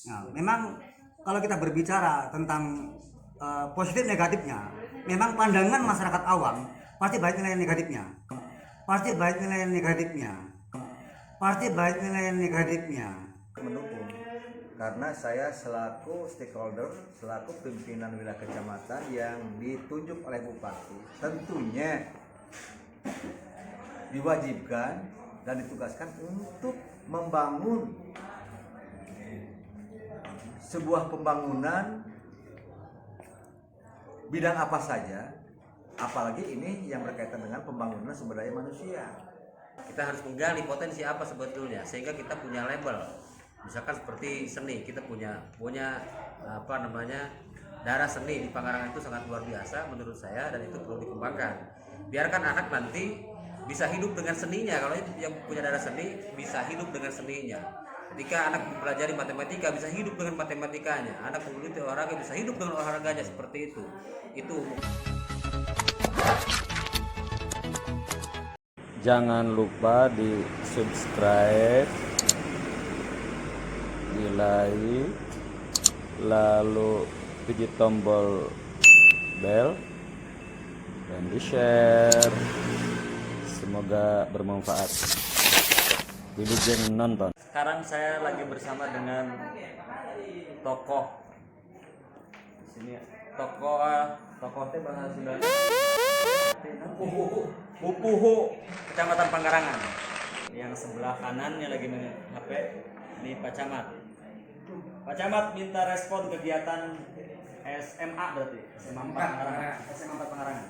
Nah, memang kalau kita berbicara tentang positif negatifnya, memang pandangan masyarakat awam pasti banyak nilai negatifnya, pasti banyak nilai negatifnya, pasti banyak nilai negatifnya. Mendukung karena saya selaku stakeholder, selaku pimpinan wilayah kecamatan yang ditunjuk oleh bupati, tentunya diwajibkan dan ditugaskan untuk membangun sebuah pembangunan bidang apa saja, apalagi ini yang berkaitan dengan pembangunan sumber daya manusia. Kita harus menggali potensi apa sebetulnya sehingga kita punya label. Misalkan seperti seni, kita punya darah seni di Pangarangan itu sangat luar biasa menurut saya, dan itu perlu dikembangkan. Biarkan anak nanti bisa hidup dengan seninya. Kalau yang punya darah seni bisa hidup dengan seninya. Ketika anak mempelajari matematika bisa hidup dengan matematikanya, anak menggeluti olahraga bisa hidup dengan olahraganya, seperti itu. Jangan lupa di subscribe, di like, lalu pijit tombol bel dan di share. Semoga bermanfaat. Wilujeng nonton. Sekarang saya lagi bersama dengan tokoh sini, tokoh teh bahasa Sunda. Upuhu Kecamatan Pangarangan. Yang sebelah kanannya lagi main HP ini Pak Camat. Pak Camat minta respon kegiatan SMA berarti SMA 4 Pangarangan. SMA 4 Pangarangan.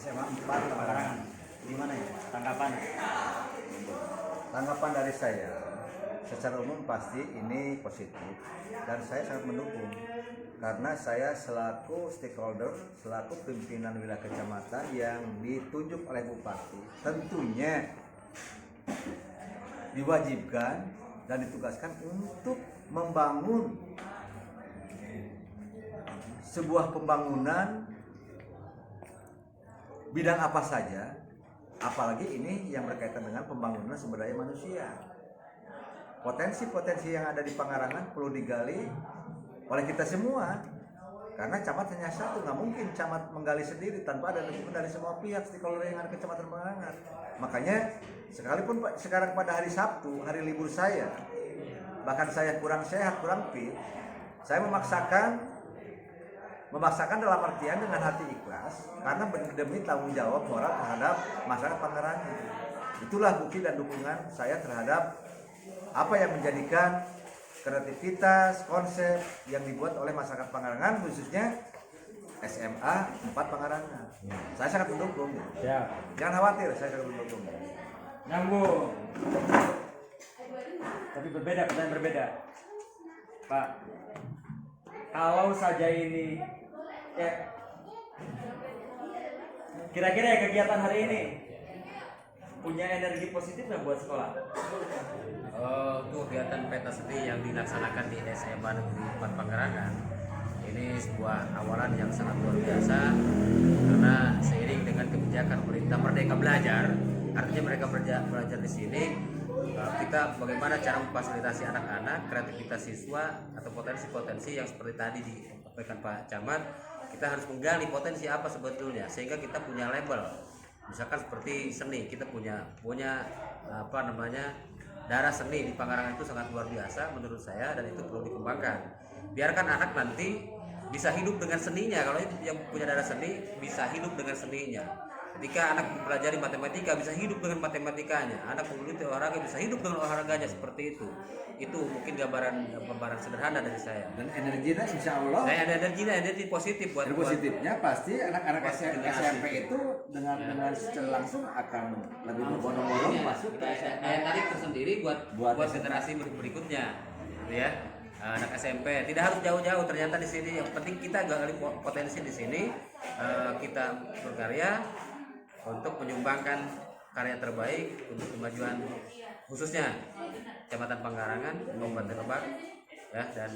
SMA 4 Pangarangan. Gimana ya tanggapan? Tanggapan dari saya secara umum pasti ini positif dan saya sangat mendukung karena saya selaku stakeholder, selaku pimpinan wilayah kecamatan yang ditunjuk oleh bupati, tentunya diwajibkan dan ditugaskan untuk membangun sebuah pembangunan bidang apa saja, apalagi ini yang berkaitan dengan pembangunan sumber daya manusia. Potensi-potensi yang ada di Pangarangan perlu digali oleh kita semua, karena camat hanya satu, nggak mungkin camat menggali sendiri tanpa ada dukungan dari semua pihak stakeholder yang ada di Kecamatan Pangarangan. Makanya sekalipun sekarang pada hari Sabtu, hari libur saya, bahkan saya kurang sehat, kurang fit, saya memaksakan dalam artian dengan hati ikhlas karena demi tanggung jawab moral terhadap masyarakat Pangarangan. Itulah bukti dan dukungan saya terhadap apa yang menjadikan kreativitas konsep yang dibuat oleh masyarakat Pangarangan, khususnya SMA 4 Pangarangan. Saya sangat mendukung. Siap. Jangan khawatir, saya sangat mendukung. Nyambung. Tapi pertanyaan berbeda. Pak, kalau saja ini kira-kira kegiatan hari ini punya energi positif nggak buat sekolah? Itu kegiatan peta seni yang dilaksanakan di SMA Negeri 4 Pangarangan ini sebuah awalan yang sangat luar biasa, karena seiring dengan kebijakan pemerintah Merdeka Belajar, artinya mereka belajar di sini, kita bagaimana cara memfasilitasi anak-anak, kreativitas siswa atau potensi-potensi yang seperti tadi disampaikan Pak Camat. Kita harus menggali potensi apa sebetulnya sehingga kita punya label. Misalkan seperti seni, kita punya darah seni di Pangarangan itu sangat luar biasa menurut saya, dan itu perlu dikembangkan. Biarkan anak nanti bisa hidup dengan seninya. Kalau yang punya darah seni bisa hidup dengan seninya. Ketika anak mempelajari matematika bisa hidup dengan matematikanya, anak menggeluti olahraga bisa hidup dengan olahraganya, seperti itu. Itu mungkin gambaran sederhana dari saya. Dan energinya insya Allah Saya ada energi positif buat positifnya pasti anak-anak SMP itu dengan secara langsung akan lebih berbondong-bondong masuk ke SMP. tarik tersendiri buat generasi berikutnya, gitu ya. Anak SMP tidak harus jauh-jauh, ternyata di sini yang penting kita gali potensi di sini, kita berkarya untuk menyumbangkan karya terbaik untuk kemajuan khususnya Kecamatan Pangarangan, Kabupaten Lebak, ya, dan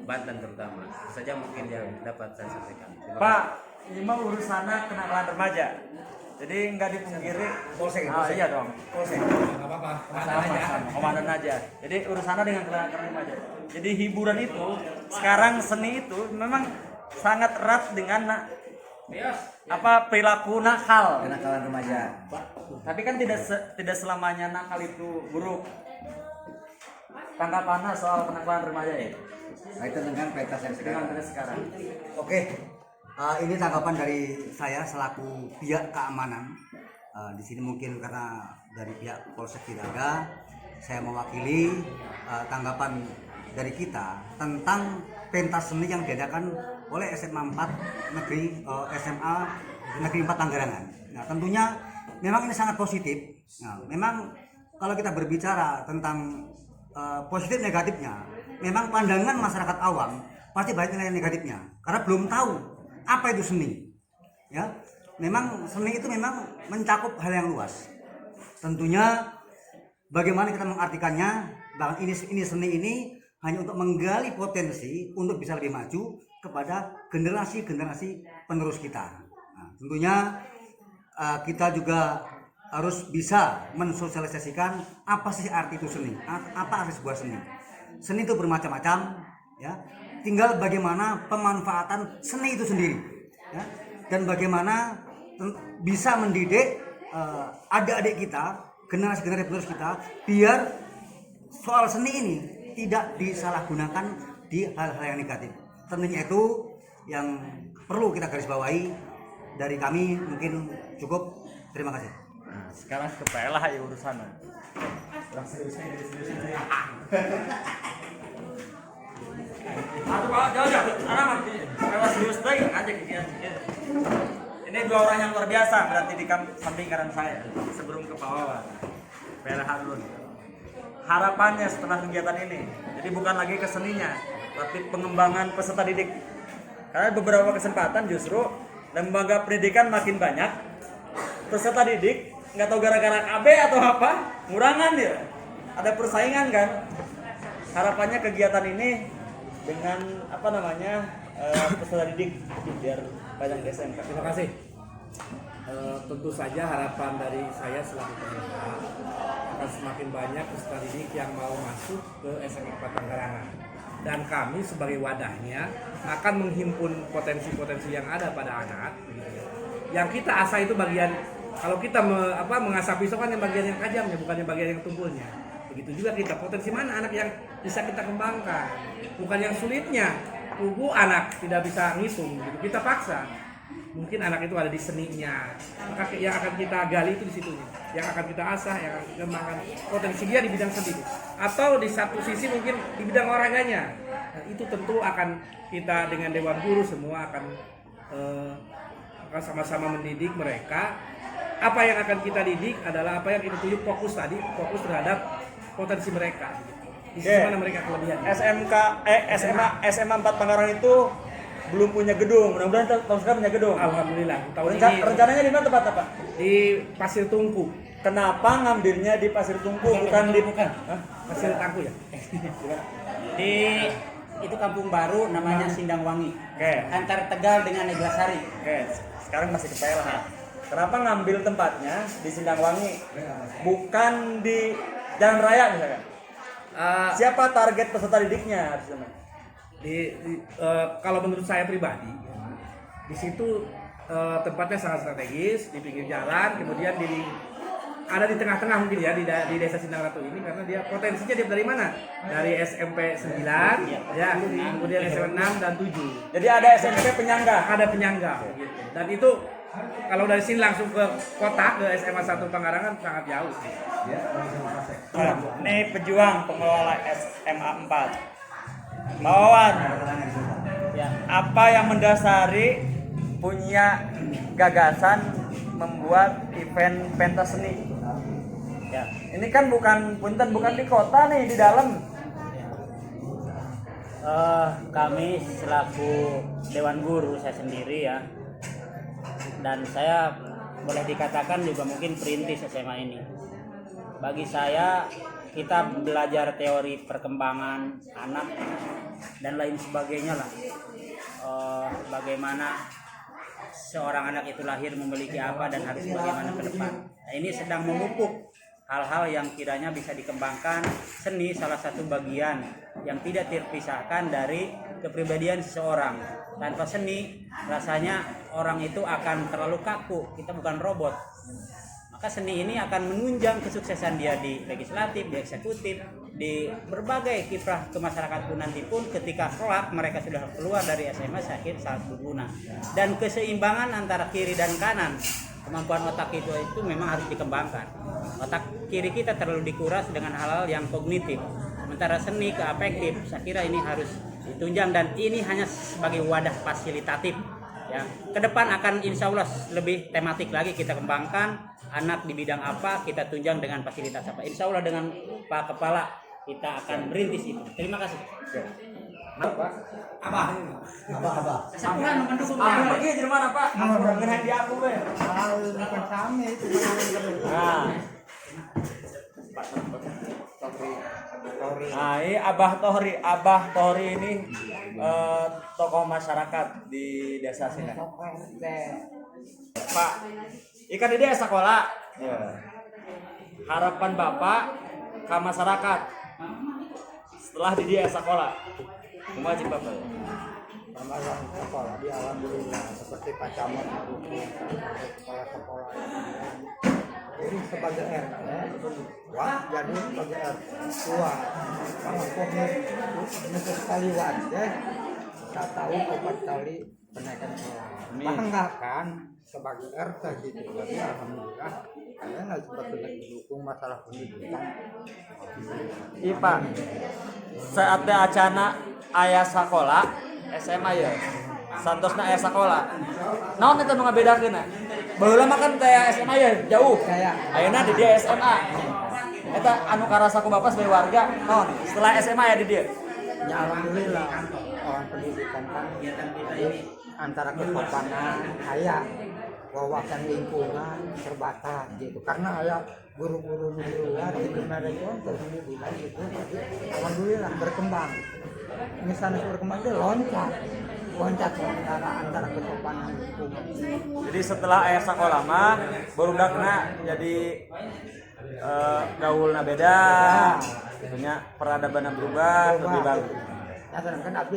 Banten terutama. Itu saja mungkin yang dapat saya sampaikan. Pak, ini mah urusannya kenakalan remaja. Jadi nggak dipungkiri. Polsek. Iya dong. Polsek. Komandan aja. Jadi urusannya dengan kenakalan remaja. Jadi hiburan itu sekarang seni itu memang sangat erat dengan perilaku nakal. Kenakalan remaja. Tapi kan tidak selamanya nakal itu buruk. Tanggapannya soal kenakalan remaja ya? Nah, itu dengan pentas yang sekarang. Dengan sekarang. Oke, ini tanggapan dari saya selaku pihak keamanan. Di sini mungkin karena dari pihak Polsek tidak ada, saya mewakili tanggapan dari kita tentang pentas seni yang diadakan oleh SMA 4 Negeri SMA Negeri 4 Panggarangan. Nah, tentunya memang ini sangat positif. Nah, memang kalau kita berbicara tentang positif negatifnya, memang pandangan masyarakat awam pasti banyak nilai negatifnya karena belum tahu apa itu seni. Ya, memang seni itu memang mencakup hal yang luas. Tentunya bagaimana kita mengartikannya, bahkan ini seni ini hanya untuk menggali potensi untuk bisa lebih maju kepada generasi-generasi penerus kita. Nah, tentunya kita juga harus bisa mensosialisasikan apa sih arti itu seni, apa arti sebuah seni. Seni itu bermacam-macam, ya. Tinggal bagaimana pemanfaatan seni itu sendiri, ya. Dan bagaimana bisa mendidik adik-adik kita, generasi-generasi penerus kita, biar soal seni ini tidak disalahgunakan di hal-hal yang negatif. Tentunya itu yang perlu kita garis bawahi. Dari kami mungkin cukup. Terima kasih. Nah, sekarang ke PLH ya urusannya. Aduh Pak, jauh. Anak PLH serius lagi aja kegiatan. Ini dua orang yang luar biasa berarti di samping kanan saya sebelum ke Pak Wawan. PLH dulu. Harapannya setelah kegiatan ini, jadi bukan lagi ke seninya, tapi pengembangan peserta didik. Karena beberapa kesempatan justru lembaga pendidikan makin banyak, peserta didik nggak tahu gara-gara KB atau apa, ngurangan dia. Ada persaingan kan. Harapannya kegiatan ini dengan peserta didik biar banyak SMK. Terima kasih. Tentu saja harapan dari saya selaku pemerintah akan semakin banyak peserta didik yang mau masuk ke SMA 4 Panggarangan, dan kami sebagai wadahnya akan menghimpun potensi-potensi yang ada pada anak. Yang kita asah itu bagian, kalau kita mengasah pisau kan yang bagian yang tajamnya, bukan yang bagian yang tumpulnya. Begitu juga kita, potensi mana anak yang bisa kita kembangkan, bukan yang sulitnya. Tubuh anak tidak bisa ngitung, gitu. Kita paksa. Mungkin anak itu ada di seninya, maka yang akan kita gali itu di situnya, yang akan kita asah, yang akan kita kembangkan potensi dia di bidang seni, atau di satu sisi mungkin di bidang olahraganya. Nah, itu tentu akan kita dengan Dewan Guru semua akan sama-sama mendidik mereka. Apa yang akan kita didik adalah apa yang kita tuju fokus terhadap potensi mereka. Di mana mereka kelebihan. SMA 4 Panggarangan itu belum punya gedung, mudah-mudahan tahun sekarang punya gedung. Alhamdulillah. Tahun ini rencananya di mana tempatnya Pak? di Pasir Tungku. Kenapa ngambilnya di Pasir Tungku bukan di Pasir Tangku ya? Di itu kampung baru namanya Sindangwangi. Oke. Antara Tegal dengan Neglasari. Oke, sekarang masih ke PLH. Kenapa ngambil tempatnya di Sindangwangi, bukan di Jalan Raya misalkan? Siapa target peserta didiknya? Kalau menurut saya pribadi, di situ tempatnya sangat strategis, di pinggir jalan, kemudian ada di tengah-tengah mungkin ya di desa Sindang Ratu ini, karena dia potensinya dia dari mana? Dari SMP 9, ya, kemudian SMP 6 dan 7. Jadi ada SMP penyangga. Ada penyangga, gitu. Dan itu kalau dari sini langsung ke kota, ke SMA 1 Panggarangan sangat jauh sih. Ini pejuang pengelola SMA 4. Wawan, ya, apa yang mendasari punya gagasan membuat event pentas seni? Ya, ini kan bukan di kota nih, di dalam. Kami selaku Dewan Guru saya sendiri ya, dan saya boleh dikatakan juga mungkin perintis SMA ini. Bagi saya, kita belajar teori perkembangan anak dan lain sebagainya lah. Bagaimana seorang anak itu lahir memiliki apa dan harus bagaimana ke depan. Nah, ini sedang memupuk hal-hal yang kiranya bisa dikembangkan. Seni salah satu bagian yang tidak terpisahkan dari kepribadian seseorang. Tanpa seni rasanya orang itu akan terlalu kaku, kita bukan robot. Maka seni ini akan menunjang kesuksesan dia di legislatif, di eksekutif, di berbagai kiprah ke masyarakat pun nanti pun ketika kelak mereka sudah keluar dari SMA sakit sangat berguna. Dan keseimbangan antara kiri dan kanan, kemampuan otak itu memang harus dikembangkan. Otak kiri kita terlalu dikuras dengan hal-hal yang kognitif, sementara seni ke afektif saya kira ini harus ditunjang, dan ini hanya sebagai wadah fasilitatif ya. Ke depan akan insya Allah lebih tematik lagi kita kembangkan, anak di bidang apa kita tunjang dengan fasilitas apa. Insya Allah dengan Pak Kepala kita akan merintis itu. Terima kasih. Abah. Sepuhan mendukung Abah pergi di mana Pak? Dengan di aku be. Nah, ini Abah Tohri ini tokoh masyarakat di desa sini. Pak, ikan di desa sekolah. Ya. Harapan Bapak ke masyarakat setelah di desa sekolah. Wajib Bapak. Pembangunan sekolah di alhamdulillah seperti Pak Camat mendukung sekolah-sekolah ini sebagai RT wah jadi sebagai RT tua kalau pokoknya sekali wajah tak tahu 4 kali kenaikan sekolah banggakan sebagai RT gitu jadi alhamdulillah kalian harus sebetulnya mendukung masalah pendidikan. Iya Pak. Saat ada acana ayah sekolah SMA ya. Santosna ayah sekolah. Naon eta nu ngabedakeun? Baheula mah kan teh SMA ya jauh. Ayeuna di dia SMA. Eta anu karasa ku Bapak sebagai warga, naon? Setelah SMA ya di dia. Ya alhamdulillah orang pendidikan kan antara kesopanan aya wawasan lingkungan terbatas gitu karena aya guru-guru di luar itu mereka terpendidikan gitu jadi alhamdulillah berkembang misalnya berkembang itu loncat antara kesopanan lingkungan. Jadi setelah ayah sekolah mah barudakna jadi gaulna beda, tentunya peradabanna berubah lebih bagus. Ya sedangkan abdi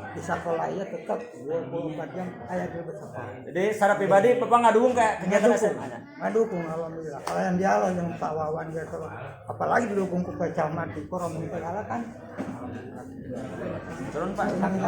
di sekolah ya tetap 24 jam aya di sekolah. Jadi secara pribadi Bapak ngadukung kayak kegiatan SMA-nya. Ngadukung alhamdulillah. Kalau yang dialog yang Pak Wawan dia apalagi didukung ku Pak Camat di Korom segala kan. Turun Pak. Kami